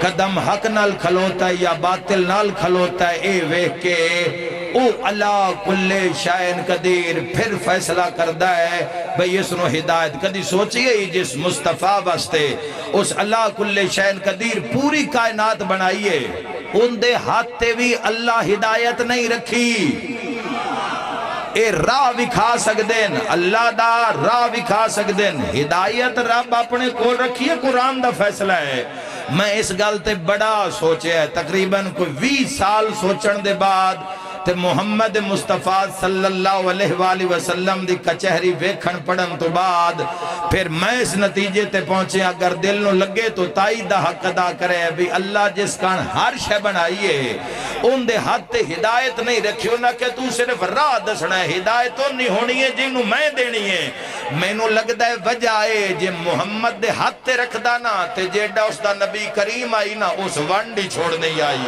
कदम हक नाल खलोता है या बातिल नाल खलोता है, ए वेख के ओ अल्लाह कुल्ले शायन कदीर फिर फैसला करदा है भाई इसनो हिदायत। कदी सोचिए जिस मुस्तफा वास्ते उस अल्लाह कुल्ले शायन कदीर पूरी कायनात बनाइए, उनदे हाथ ते भी अल्लाह हिदायत नहीं रखी। ए राह विखा सकते हैं, अल्लाह दा राह विखा सकते हैं, हिदायत रब अपने कोल रखी है, कुरान दा फैसला है। मैं इस गल ते बड़ा सोचा है, तकरीबन कोई 20 साल सोचण दे बाद ते मुहम्मद मुस्तफा सल्लल्लाहु अलैहि वसल्लम दी कचहरी वेखण पढ़न तो बाद फिर मैं इस नतीजे ते पहुंचे, अगर दिल नु लगे तो ताई दा हक अदा करे भी अल्लाह जिस कान हर शय बनाई है उनदे हाथ ते हिदायत नहीं रखी। उन्हें कि तू सिर्फ राह दसना है, हिदायत तो नहीं होनी है जिन्हों मैं देनी है। मैनू लगता है वजह है जे मुहम्मद दे हाथ ते रखदा ना ते जेड़ा उसदा नबी करीम आई ना उस वंड ही छोड़ नहीं आई,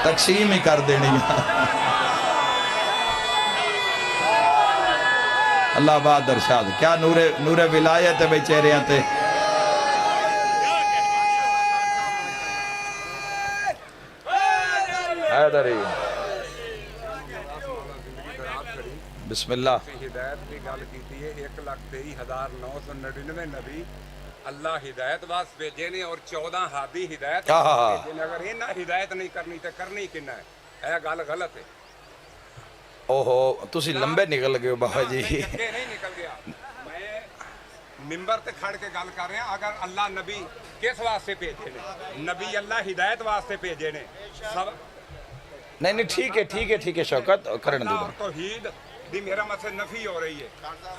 तकसीम ही कर देनी है। अल्लाह बहादुर शाह क्या नूरे नूरे विलायत है चेहरे ते। बिस्मिल्लाह हिदायत की गल की है 1,23,999 नबी अल्लाह हिदायत वास्ते भेजे ने और 14 हादी हिदायत भेजे ने। अगर इन्हें हिदायत नहीं करनी तो करनी किन्ना है, यह गल गलत है। ओहो तुसी लंबे निकल गए बाबा जी। नहीं निकल गया, मैं मिंबर ते खड़ के गल कर रहा। अगर अल्लाह नबी किस वास्ते भेजे ने, नबी अल्लाह हिदायत वास्ते भेजे ने सब। नहीं ठीक है शौकत करन दो। तौहीद दी मेरा मतलब नफी हो रही है।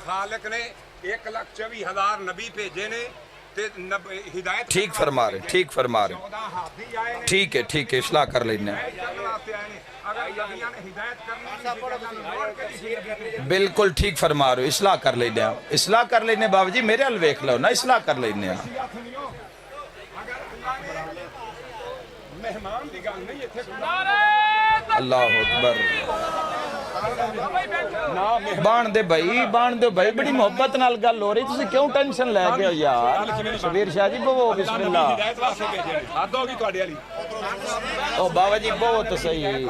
खालिक ने 1,24,000 नबी भेजे ने ते हिदायत ठीक फरमा रहे, ठीक फरमा रहे, ठीक है इस्लाह कर लेने। बिल्कुल ठीक फरमा रहे हो, इस्लाह कर लेने, इस्लाह कर लेने बाबा जी मेरे हल वेख लो ना, इस्लाह कर लेने। अल्लाह अकबर। बाण दे भाई बड़ी मोहब्बत नाल गल हो रही, तुसी क्यों टेंशन ले गए हो यार। शबीर शाह जी बवो बिस्मिल्लाह। ओ बाबा जी बवो तो सही,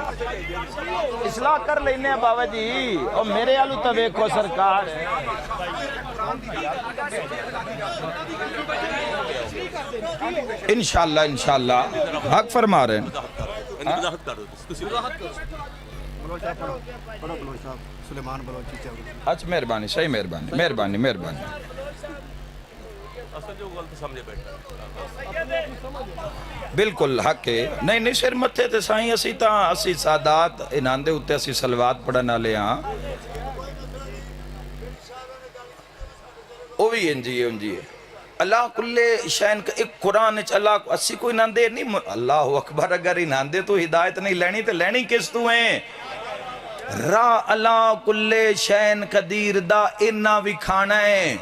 इस्लाह कर लेने बाबा जी। ओ मेरे आलू तो वेखो सरकार इंशाअल्लाह हक फरमा रहे हैं। अच्छा मेहरबानी, सही मेहरबानी। बिल्कुल हक है। नहीं सिर मत्थे ते साईं असी सादात इन्हां दे उत्ते असी सलवात पढ़न वाले हां। ओ भी इंजी है अल्लाह कुल्ले शैन एक कुरान च अल्लाह असी कोई नांदे नहीं। अल्लाह अकबर। अगर इन्हां तो हिदायत नहीं लेनी तो लेनी किस तू है। राह अल्लाह कुल्ले शैन कदीर दा इन्ना भी खाना है,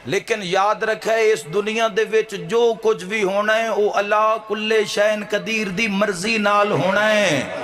लेकिन याद रखे इस दुनिया दे विच जो कुछ भी होना है वो अल्लाह कुल्ले शैन कदीर दी मर्जी नाल होना है।